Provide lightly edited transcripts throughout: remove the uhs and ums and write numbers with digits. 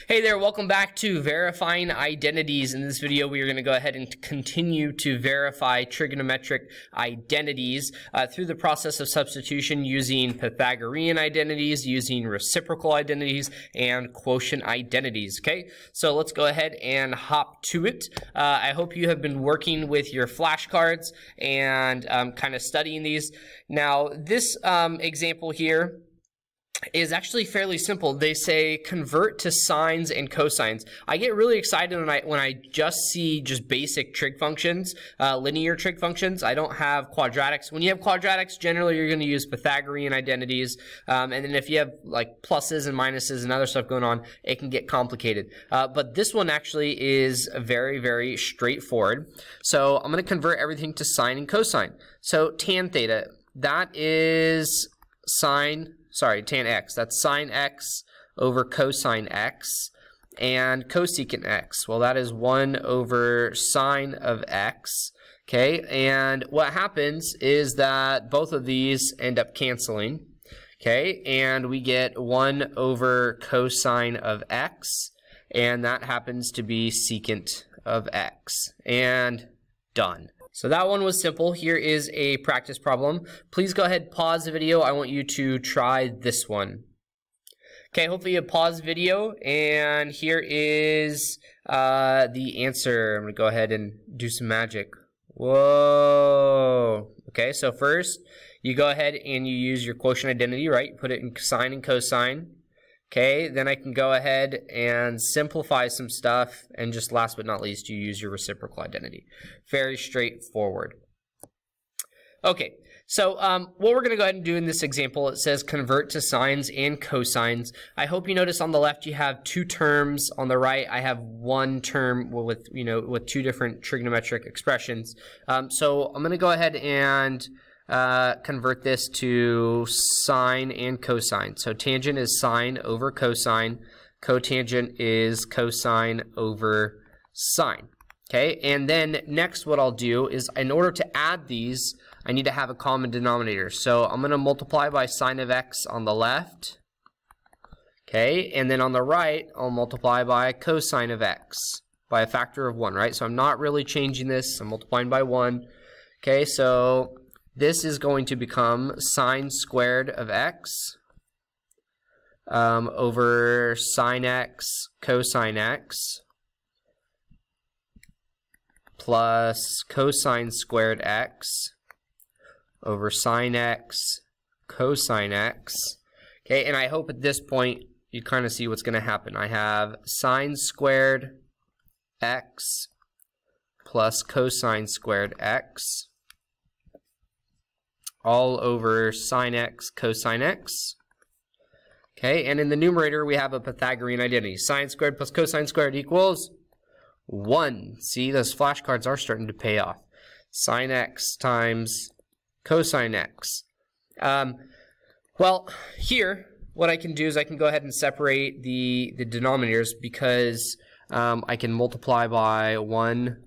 Hey there, welcome back to Verifying Identities. In this video, we are going to go ahead and continue to verify trigonometric identities through the process of substitution using Pythagorean identities, using reciprocal identities, and quotient identities. Okay, so let's go ahead and hop to it. I hope you have been working with your flashcards and kind of studying these. Now, this example here is actually fairly simple. They say convert to sines and cosines. I get really excited when I just see just basic trig functions, linear trig functions. I don't have quadratics. When you have quadratics, generally you're going to use Pythagorean identities, and then if you have like pluses and minuses and other stuff going on, it can get complicated. But this one actually is very, very straightforward. So I'm going to convert everything to sine and cosine. So tan theta, that is tan x, that's sine x over cosine x, and cosecant x, well, that is 1 over sine of x, okay, and what happens is that both of these end up canceling, okay, and we get 1 over cosine of x, and that happens to be secant of x, and done. So that one was simple. Here is a practice problem. Please go ahead, pause the video. I want you to try this one. Okay, hopefully you pause the video, and here is the answer. I'm gonna go ahead and do some magic. Whoa. Okay, so first, you go ahead and you use your quotient identity, right? You put it in sine and cosine. Okay, then I can go ahead and simplify some stuff, and just last but not least, you use your reciprocal identity. Very straightforward. Okay, so what we're going to go ahead and do in this example, it says convert to sines and cosines. I hope you notice on the left you have two terms. On the right, I have one term with two different trigonometric expressions. So I'm going to go ahead and convert this to sine and cosine. So tangent is sine over cosine. Cotangent is cosine over sine. Okay, and then next what I'll do is, in order to add these, I need to have a common denominator. So I'm going to multiply by sine of x on the left. Okay, and then on the right, I'll multiply by cosine of x by a factor of 1, right? So I'm not really changing this. I'm multiplying by 1. Okay, so this is going to become sine squared of x over sine x cosine x plus cosine squared x over sine x cosine x. Okay, and I hope at this point you kind of see what's going to happen. I have sine squared x plus cosine squared x all over sine x cosine x. Okay, and in the numerator we have a Pythagorean identity. Sine squared plus cosine squared equals 1. See, those flashcards are starting to pay off. Sine x times cosine x. Well, here what I can do is I can go ahead and separate the denominators, because I can multiply by 1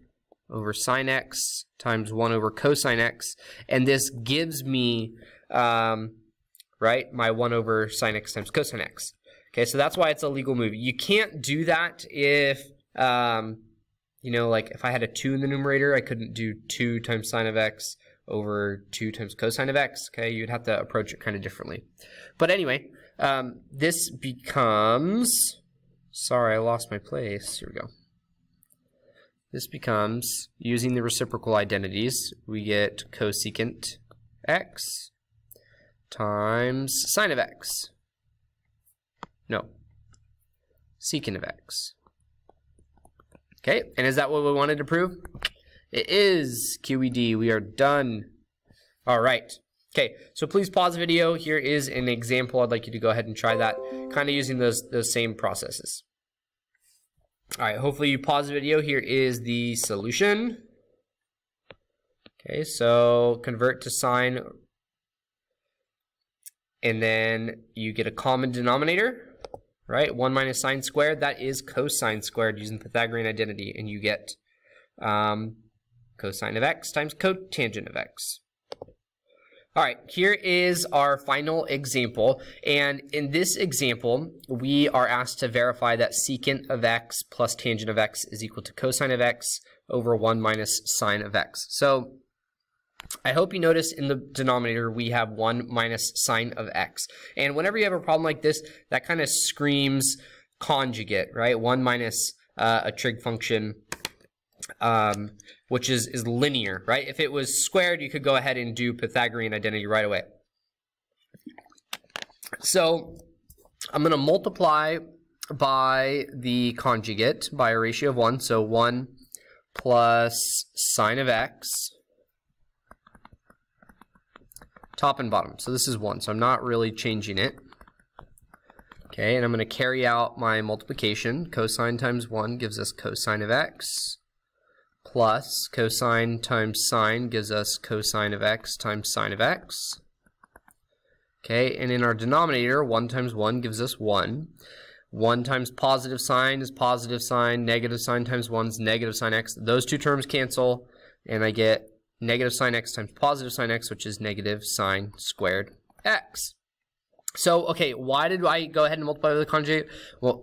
over sine x times 1 over cosine x, and this gives me, right, my 1 over sine x times cosine x. Okay, so that's why it's a legal move. You can't do that if, like if I had a 2 in the numerator, I couldn't do 2 times sine of x over 2 times cosine of x. Okay, you'd have to approach it kind of differently. But anyway, this becomes, sorry, I lost my place. Here we go. This becomes, using the reciprocal identities, we get cosecant x times sine of x. No, secant of x. Okay, and is that what we wanted to prove? It is. QED, we are done. All right. Okay, so please pause the video. Here is an example. I'd like you to go ahead and try that, kind of using those same processes. All right, hopefully you pause the video. Here is the solution. Okay, so convert to sine, and then you get a common denominator, right? 1 minus sine squared, that is cosine squared using Pythagorean identity, and you get cosine of x times cotangent of x. All right, here is our final example, and in this example, we are asked to verify that secant of x plus tangent of x is equal to cosine of x over 1 minus sine of x. So I hope you notice in the denominator we have 1 minus sine of x, and whenever you have a problem like this, that kind of screams conjugate, right? 1 minus a trig function, which is linear, right? If it was squared, you could go ahead and do Pythagorean identity right away. So I'm going to multiply by the conjugate by a ratio of 1. So 1 plus sine of x, top and bottom. So this is 1, so I'm not really changing it. Okay, and I'm going to carry out my multiplication. Cosine times 1 gives us cosine of x, plus cosine times sine gives us cosine of x times sine of x. Okay, and in our denominator, 1 times 1 gives us 1. 1 times positive sine is positive sine, negative sine times 1 is negative sine x. Those two terms cancel, and I get negative sine x times positive sine x, which is negative sine squared x. So, okay, why did I go ahead and multiply with the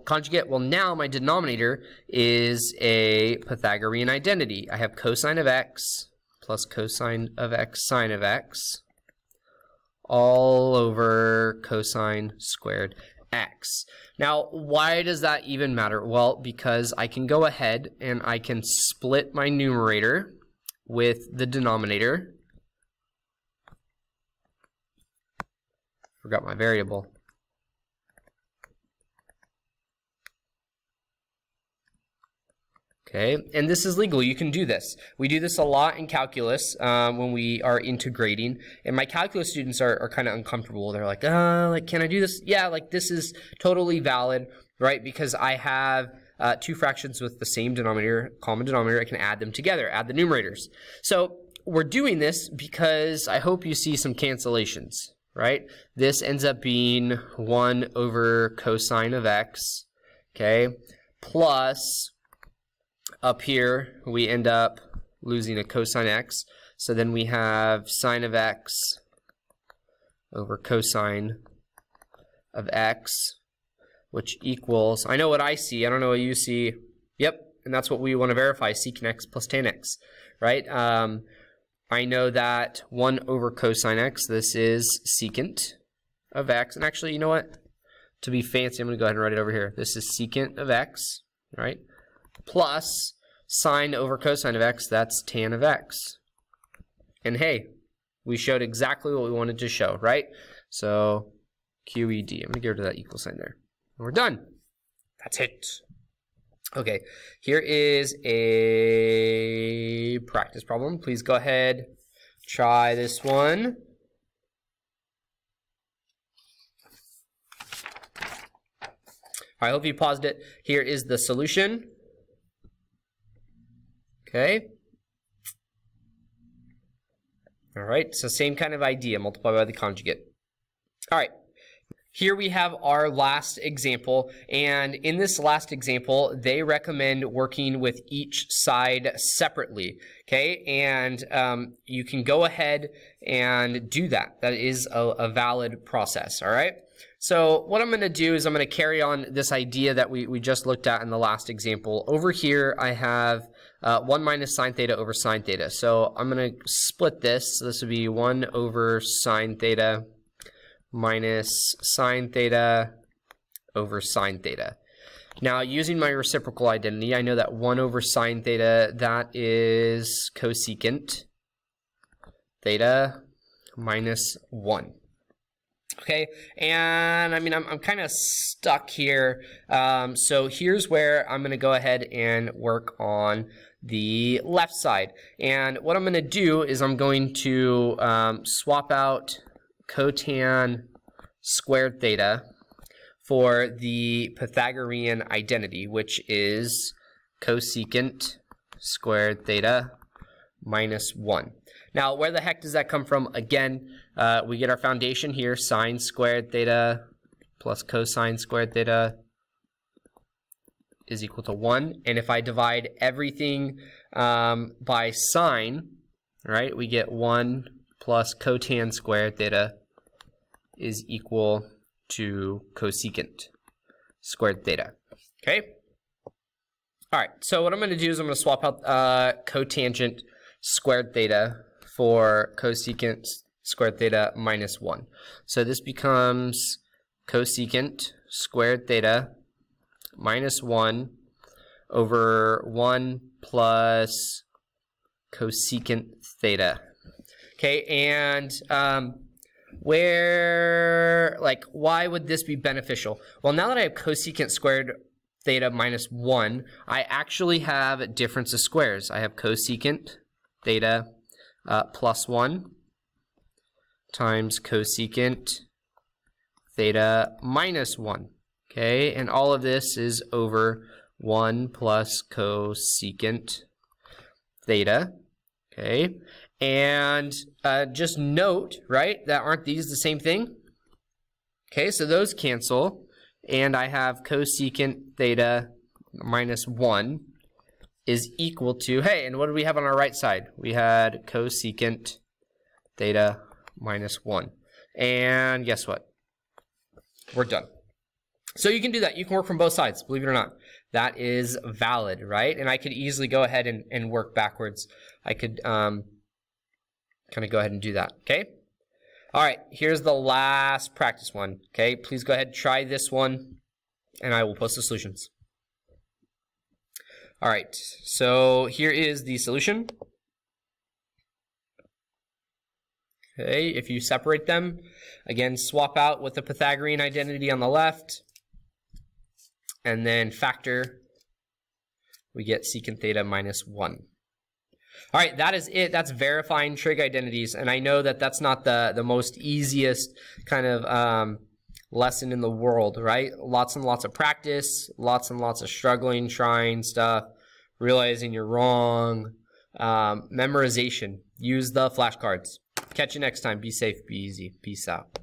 conjugate? Well, now my denominator is a Pythagorean identity. I have cosine of x plus cosine of x sine of x all over cosine squared x. Now, why does that even matter? Well, because I can go ahead and I can split my numerator with the denominator. Forgot my variable. Okay, and this is legal. You can do this. We do this a lot in calculus when we are integrating, and my calculus students are kind of uncomfortable. They're like, can I do this? Yeah, like this is totally valid, right? Because I have two fractions with the same denominator, common denominator. I can add them together, add the numerators. So we're doing this because I hope you see some cancellations, right? This ends up being 1 over cosine of x, okay, plus up here we end up losing a cosine x, so then we have sine of x over cosine of x, which equals, I know what I see, I don't know what you see, yep, and that's what we want to verify, secant x plus tan x, right? I know that 1 over cosine x, this is secant of x. And actually, you know what? To be fancy, I'm going to go ahead and write it over here. This is secant of x, right? Plus sine over cosine of x, that's tan of x. And hey, we showed exactly what we wanted to show, right? So QED. I'm going to get rid of that equal sign there. And we're done. That's it. Okay, here is a practice problem. Please go ahead, try this one. I hope you paused it. Here is the solution. Okay. All right, so same kind of idea, multiply by the conjugate. All right. Here we have our last example, and in this last example, they recommend working with each side separately, okay? And you can go ahead and do that. That is a valid process, all right? So what I'm going to do is I'm going to carry on this idea that we just looked at in the last example. Over here, I have 1 minus sine theta over sine theta. So I'm going to split this. So this would be 1 over sine theta minus sine theta over sine theta. Now, using my reciprocal identity, I know that 1 over sine theta, that is cosecant theta minus 1. Okay, and I mean, I'm kind of stuck here. So here's where I'm going to go ahead and work on the left side. And what I'm going to do is I'm going to swap out cotan squared theta for the Pythagorean identity, which is cosecant squared theta minus 1. Now, where the heck does that come from? Again, we get our foundation here, sine squared theta plus cosine squared theta is equal to 1. And if I divide everything by sine, right, we get 1 plus cotan squared theta is equal to cosecant squared theta. Okay? All right, so what I'm going to do is I'm going to swap out cotangent squared theta for cosecant squared theta minus 1. So this becomes cosecant squared theta minus 1 over 1 plus cosecant theta. Okay, and why would this be beneficial? Well, now that I have cosecant squared theta minus 1, I actually have a difference of squares. I have cosecant theta plus 1 times cosecant theta minus 1. Okay, and all of this is over 1 plus cosecant theta. Okay, and just note, right, that aren't these the same thing? Okay, so those cancel, and I have cosecant theta minus 1 is equal to, hey, and what do we have on our right side? We had cosecant theta minus 1. And guess what? We're done. So you can do that. You can work from both sides, believe it or not. That is valid, right? And I could easily go ahead and work backwards. I could kind of go ahead and do that, okay? All right, here's the last practice one, okay? Please go ahead and try this one, and I will post the solutions. All right, so here is the solution. Okay, if you separate them, again, swap out with the Pythagorean identity on the left, and then factor, we get secant theta minus 1. All right, that is it. That's verifying trig identities, and I know that that's not the most easiest kind of lesson in the world, right? Lots and lots of practice, lots and lots of struggling, trying stuff, realizing you're wrong, memorization. Use the flashcards. Catch you next time. Be safe, be easy. Peace out.